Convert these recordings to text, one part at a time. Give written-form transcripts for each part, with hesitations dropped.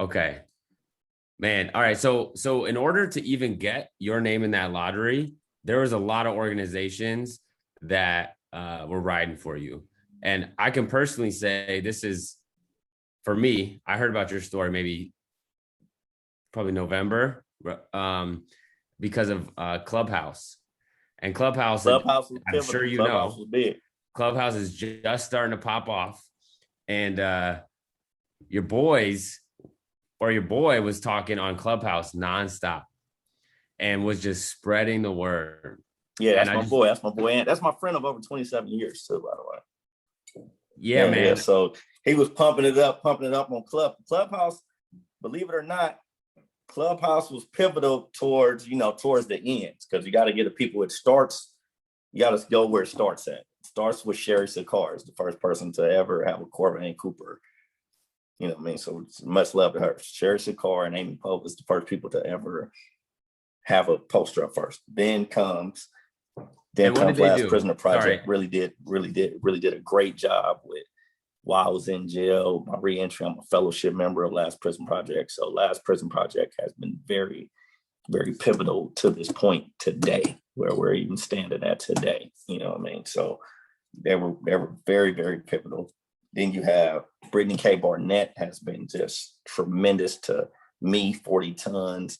Okay. Man, all right. So in order to even get your name in that lottery, there was a lot of organizations that were riding for you. And I can personally say this is for me. I heard about your story maybe probably November, because of Clubhouse. And Clubhouse, Clubhouse was I'm sure pivotal. you Clubhouse know, was big. Clubhouse is just starting to pop off, and your boys or your boy was talking on Clubhouse nonstop and was just spreading the word. Yeah, And that's I my just, boy. That's my boy. And that's my friend of over 27 years too, by the way. yeah, Yeah. man. So he was pumping it up on Clubhouse. Believe it or not, Clubhouse was pivotal towards the ends, because you got to get the people. It starts. You got to go where it starts at. It starts with Sherry Sakars, the first person to ever have a Corvain Cooper. You know what I mean? So much love to her. Sherry Sakar and Amy Pope is the first people to ever have a poster up first. Then comes And what did they Last do? Prisoner Sorry. Project. Really did a great job with, while I was in jail, my reentry. I'm a fellowship member of Last Prison Project. So Last Prison Project has been very, very pivotal to this point today, where we're even standing at today. You know what I mean? So they were very, very pivotal. Then you have Brittany K. Barnett has been just tremendous to me. 40 Tons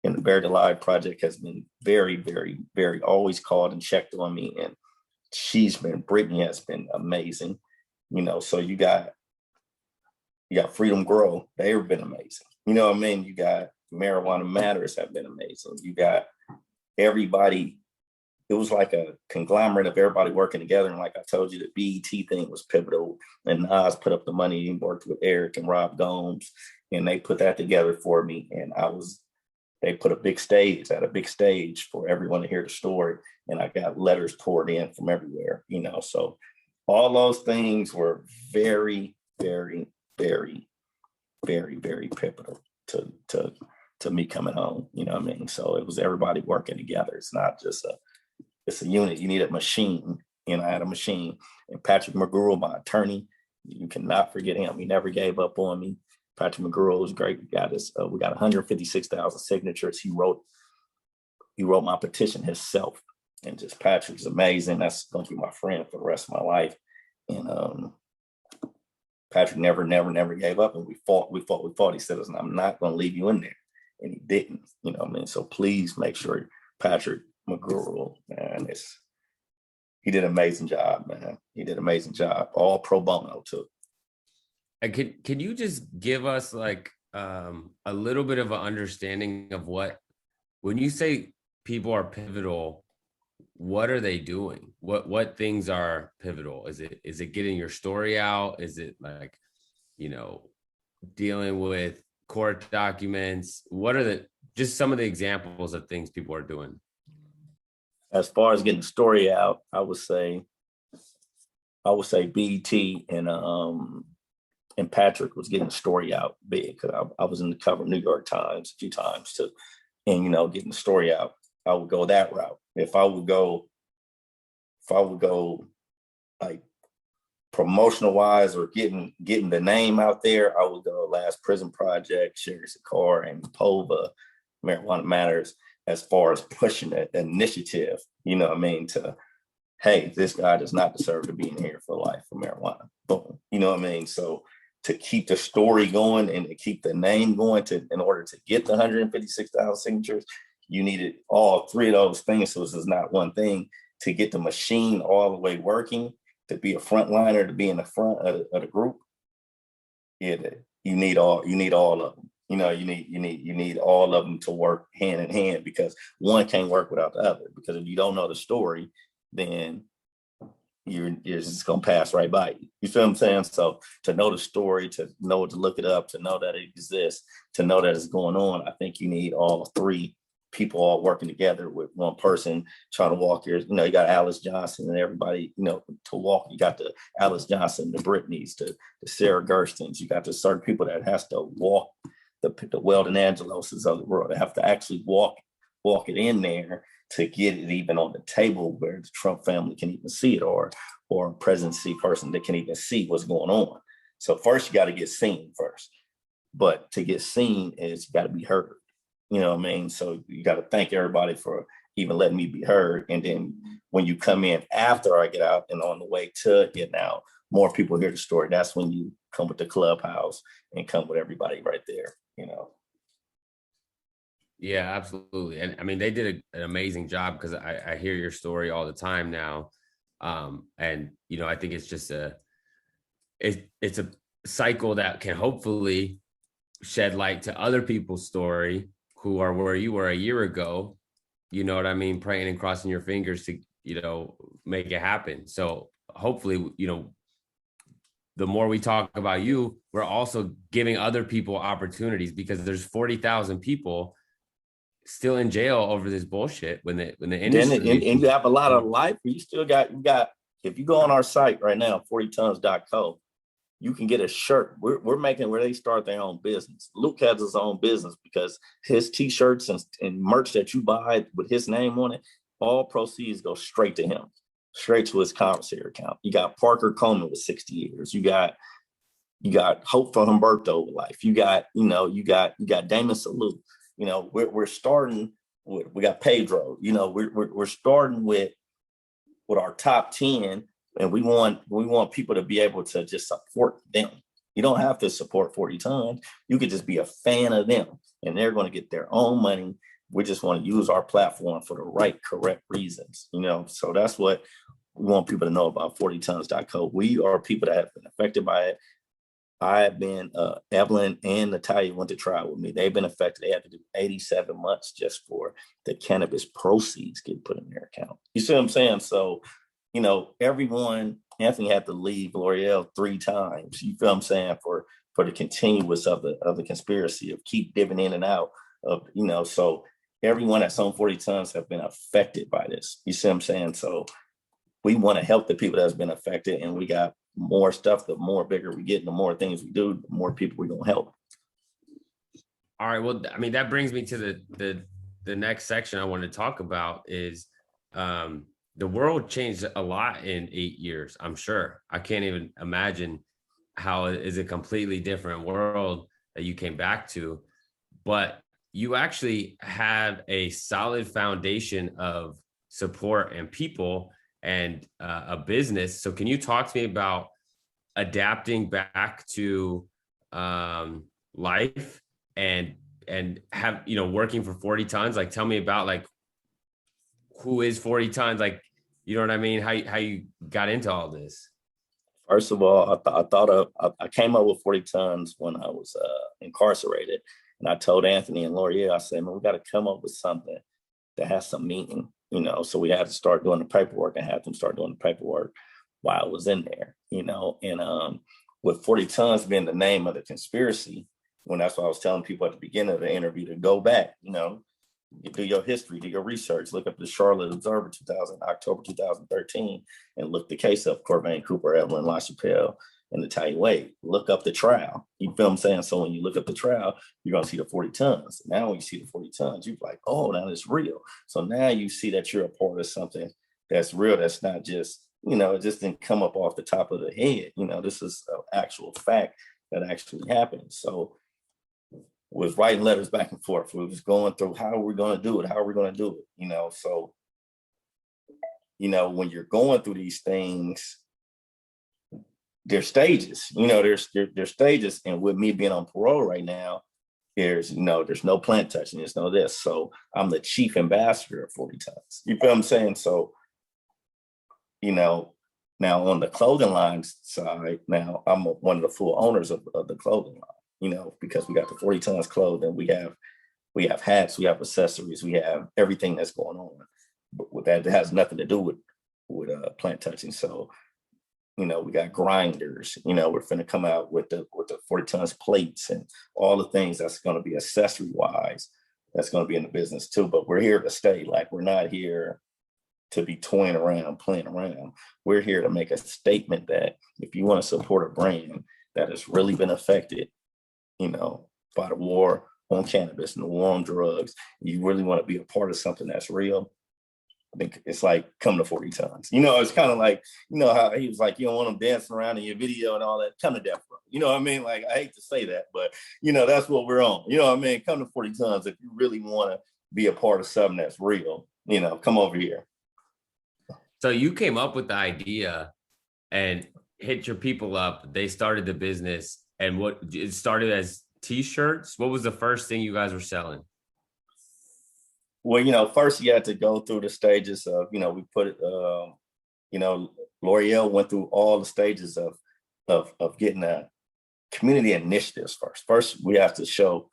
and the Buried Alive Project has been very, very, very always called and checked on me. And Brittany has been amazing. So you got Freedom Grow. They've been amazing. You know what I mean? You got Marijuana Matters have been amazing. You got everybody. It was like a conglomerate of everybody working together. And like I told you, the BET thing was pivotal. And Nas put up the money and worked with Eric and Rob Gomes. And they put that together for me. And they put a big stage for everyone to hear the story. And I got letters poured in from everywhere, so all those things were very, very, very, very, very pivotal to me coming home. You know what I mean? So it was everybody working together. It's not just it's a unit. You need a machine. I had a machine. And Patrick McGruel, my attorney, you cannot forget him. He never gave up on me. Patrick McGruel was great. We got 156,000 signatures. He wrote my petition himself. And just Patrick's amazing. That's going to be my friend for the rest of my life. And Patrick never gave up. And we fought. He said, "Listen, I'm not going to leave you in there." And he didn't. You know what I mean? So please make sure Patrick McGruel, man, he did an amazing job, man. He did an amazing job. All pro bono too. And can you just give us like a little bit of an understanding of when you say people are pivotal, what are they doing? What things are pivotal? Is it getting your story out? Is it like, dealing with court documents? What are just some of the examples of things people are doing? As far as getting the story out, I would say BET and Patrick was getting the story out big, because I was in the cover of New York Times a few times too. And getting the story out, I would go that route. If I would go like promotional wise or getting the name out there, I would go Last Prison Project, Sherry Sakar, and Pova, Marijuana Matters, as far as pushing the initiative, to, hey, this guy does not deserve to be in here for life for marijuana. Boom. You know what I mean? So to keep the story going and to keep the name going, in order to get the 156,000 signatures, you needed all three of those things. So this is not one thing. To get the machine all the way working, to be a frontliner, to be in the front of the group, you need all of them. You need all of them to work hand in hand, because one can't work without the other. Because if you don't know the story, then you're just gonna pass right by you. You feel what I'm saying? So to know the story, to know to look it up, to know that it exists, to know that it's going on, I think you need all three people all working together with one person trying to walk here. You got Alice Johnson and everybody, to walk. You got the Alice Johnson, the Britneys, the Sarah Gerstens. You got the certain people that has to walk the Weldon Angeloses of the world. They have to actually walk it in there to get it even on the table where the Trump family can even see it, or a presidency person that can even see what's going on. So first you got to get seen first. but to get seen is you got to be heard. You know what I mean? So you got to thank everybody for even letting me be heard. And then when you come in after I get out and on the way to getting out, more people hear the story. That's when you come with the clubhouse and come with everybody right there, you know. Yeah, absolutely. And I mean, they did an amazing job because I hear your story all the time now. And I think it's just it's a cycle that can hopefully shed light to other people's story who are where you were a year ago, you know what I mean, praying and crossing your fingers to, make it happen. So hopefully, the more we talk about you, we're also giving other people opportunities, because there's 40,000 people still in jail over this bullshit when the industry. Then, and you have a lot of life. You still got, if you go on our site right now, 40tons.co, you can get a shirt. We're making where they start their own business. Luke has his own business because his t-shirts and merch that you buy with his name on it, all proceeds go straight to him, straight to his commissary account. You got Parker Coleman with 60 years. You got Hope for Humberto with life. You got Damon Salute. We're starting with, we got Pedro. We're starting with our top 10. And we want people to be able to just support them. You don't have to support 40 Tons. You could just be a fan of them, and they're going to get their own money. We just want to use our platform for the right, correct reasons. So that's what we want people to know about 40tons.co. We are people that have been affected by it. I have been, Evelyn and Natalia went to trial with me. They've been affected. They had to do 87 months just for the cannabis proceeds getting put in their account. You see what I'm saying? So, everyone, Anthony had to leave L'Oreal 3 times. You feel what I'm saying? For the continuous of the conspiracy of keep dipping in and out of, so everyone that's on 40 tons have been affected by this. You see what I'm saying? So we want to help the people that's been affected, and we got more stuff. The more bigger we get, the more things we do, the more people we're going to help. All right. Well, I mean, that brings me to the next section I want to talk about is, the world changed a lot in 8 years. I'm sure. I can't even imagine how it is a completely different world that you came back to, but you actually have a solid foundation of support and people and a business. So can you talk to me about adapting back to life and have, working for 40 tons? Like, tell me about like, who is 40 tons? Like, you know what I mean? How you got into all this? First of all, I came up with 40 tons when I was incarcerated. And I told Anthony and L'Oreal, I said, man, we got to come up with something that has some meaning, So we had to start doing the paperwork and have them start doing the paperwork while I was in there, And with 40 tons being the name of the conspiracy, that's what I was telling people at the beginning of the interview to go back, you do your history, do your research, look up the Charlotte Observer October 2013, and look the case up Corvain, Cooper, Evelyn, LaChapelle, and Natalia Wade. Look up the trial. You feel what I'm saying? So when you look up the trial, you're going to see the 40 tons. Now when you see the 40 tons, you're like, oh, now it's real. So now you see that you're a part of something that's real, that's not just, it just didn't come up off the top of the head. This is an actual fact that actually happened. So was writing letters back and forth. We was going through how are we going to do it? How are we going to do it? So, when you're going through these things, there's stages, there's stages. And with me being on parole right now, there's no plant touching, there's no this. So I'm the chief ambassador of 40 tons. You feel what I'm saying? So, now on the clothing line side, now I'm one of the full owners of the clothing line. Because we got the 40 tons clothing, we have hats, we have accessories, we have everything that's going on. But with that, it has nothing to do with plant touching. So, we got grinders, we're finna come out with the 40 tons plates and all the things that's going to be accessory wise, that's going to be in the business too. But we're here to stay. Like, we're not here to be toying around, playing around. We're here to make a statement that if you want to support a brand that has really been affected, by the war on cannabis and the war on drugs, you really want to be a part of something that's real, I think it's like come to 40 tons. It's kind of like, how he was like, you don't want them dancing around in your video and all that. Come to death row. You know what I mean? Like, I hate to say that, but that's what we're on. You know what I mean? Come to 40 tons if you really want to be a part of something that's real. Come over here. So you came up with the idea and hit your people up. They started the business, and what it started as t-shirts. What was the first thing you guys were selling? Well, first you had to go through the stages of, we put it, L'Oreal went through all the stages of getting a community initiatives first. First, we have to show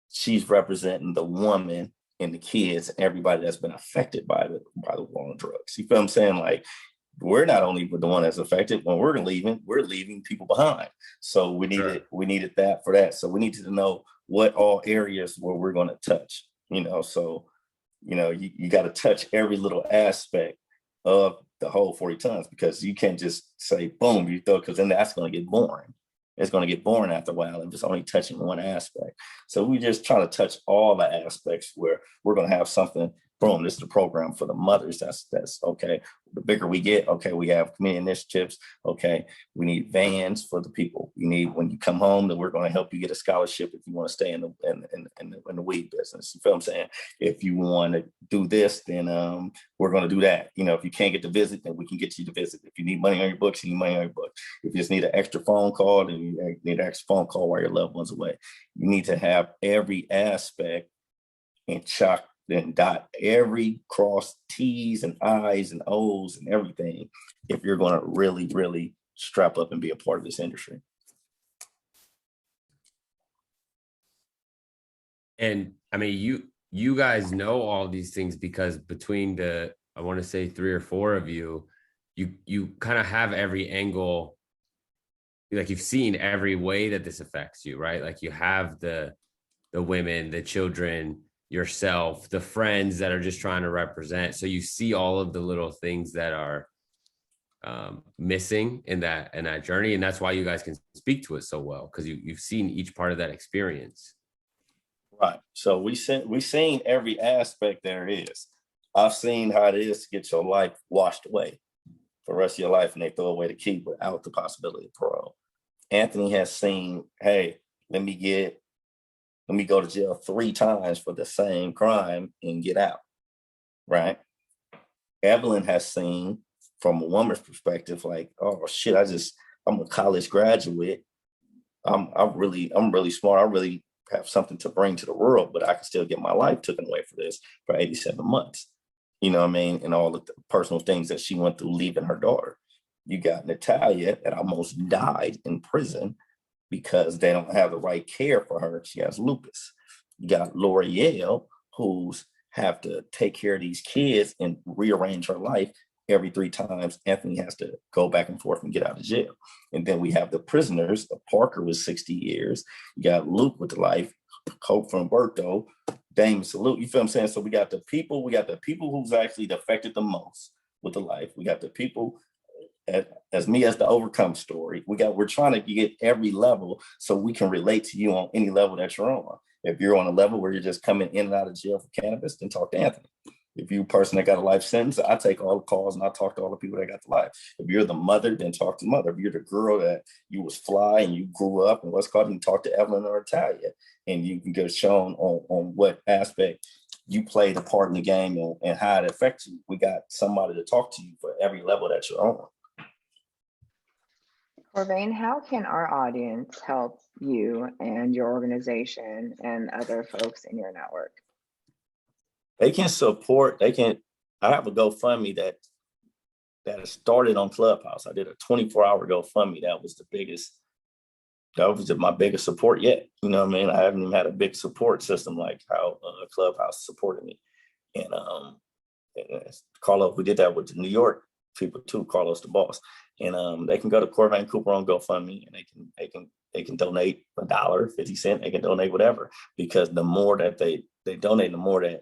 she's representing the woman and the kids and everybody that's been affected by the war on drugs. You feel what I'm saying? Like, we're not only the one that's affected. When we're leaving people behind. So we needed that for that. So we needed to know what all areas where we're going to touch. So you got to touch every little aspect of the whole 40 tons, because you can't just say boom, you throw, because then that's going to get boring. It's going to get boring after a while if it's only touching one aspect. So we just try to touch all the aspects where we're going to have something. Boom, this is the program for the mothers. That's okay. The bigger we get, okay, we have community initiatives. Okay, we need vans for the people. You need, when you come home, then we're going to help you get a scholarship if you want to stay in the weed business. You feel what I'm saying? If you want to do this, then we're going to do that. If you can't get to visit, then we can get you to visit. If you need money on your books, you need money on your books. If you just need an extra phone call, then you need an extra phone call while your loved one's away. You need to have every aspect and chalk and dot every cross T's and I's and O's and everything if you're going to really, really strap up and be a part of this industry. And I mean, you guys know all these things because between I want to say 3 or 4 of you kind of have every angle. Like, you've seen every way that this affects you, right? Like, you have the women, the children, yourself, the friends that are just trying to represent. So you see all of the little things that are missing in that journey, and that's why you guys can speak to it so well, because you've seen each part of that experience. Right. So we seen every aspect there is. I've seen how it is to get your life washed away for the rest of your life, and they throw away the key without the possibility of parole. Anthony has seen, hey, let me go to jail 3 times for the same crime and get out, right? Evelyn has seen from a woman's perspective, like, oh shit, I'm a college graduate. I'm really smart. I really have something to bring to the world, but I can still get my life taken away for this for 87 months. You know what I mean? And all the personal things that she went through leaving her daughter. You got Natalia that almost died in prison because they don't have the right care for her. She has lupus. You got L'Oreal, who's have to take care of these kids and rearrange her life every 3 times. Anthony has to go back and forth and get out of jail. And then we have the prisoners. Parker was 60 years. You got Luke with the life, Cope from Berto, Dame Salute. You feel what I'm saying? So we got the people who's actually affected the most with the life. We got the people as me as the overcome story. We're trying to get every level so we can relate to you on any level that you're on. If you're on a level where you're just coming in and out of jail for cannabis, then talk to Anthony. If you're a person that got a life sentence, I take all the calls and I talk to all the people that got the life. If you're the mother, then talk to the mother. If you're the girl that you was fly and you grew up and what's called, you talk to Evelyn or Italia, and you can get shown on what aspect you played a part in the game and how it affects you. We got somebody to talk to you for every level that you're on. Corvain, how can our audience help you and your organization and other folks in your network? They can support, I have a GoFundMe that started on Clubhouse. I did a 24-hour GoFundMe. That was my biggest support yet. You know what I mean? I haven't even had a big support system like how Clubhouse supported me. And Carlos, we did that with the New York people too, Carlos the boss. And they can go to Corvain Cooper on GoFundMe, and they can donate $1, 50 cents. They can donate whatever, because the more that they donate, the more that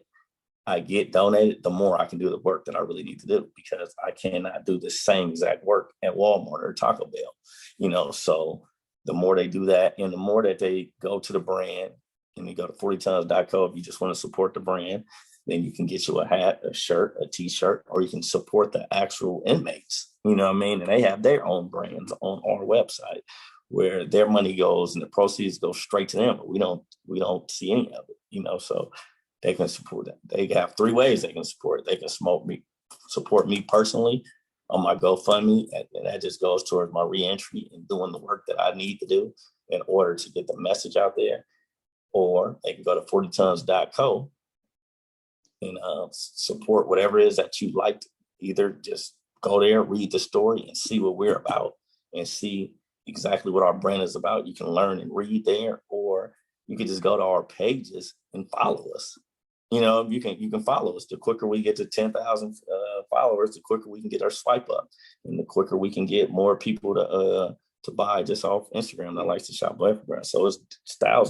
I get donated, the more I can do the work that I really need to do, because I cannot do the same exact work at Walmart or Taco Bell, so the more they do that, and the more that they go to the brand, and they go to 40tons.co if you just want to support the brand, then you can get you a hat, a shirt, a t-shirt, or you can support the actual inmates. You know what I mean? And they have their own brands on our website where their money goes and the proceeds go straight to them, but we don't see any of it, you know, so they can support that. They have 3 ways they can support it. They can support me personally on my GoFundMe, and that just goes towards my reentry and doing the work that I need to do in order to get the message out there. Or they can go to 40tons.co and support whatever it is that you like. Either just go there, read the story, and see what we're about, and see exactly what our brand is about. You can learn and read there, or you can just go to our pages and follow us. You know, you can follow us. The quicker we get to 10,000 followers, the quicker we can get our swipe up, and the quicker we can get more people to buy just off Instagram that likes to shop everywhere. So it's thousands.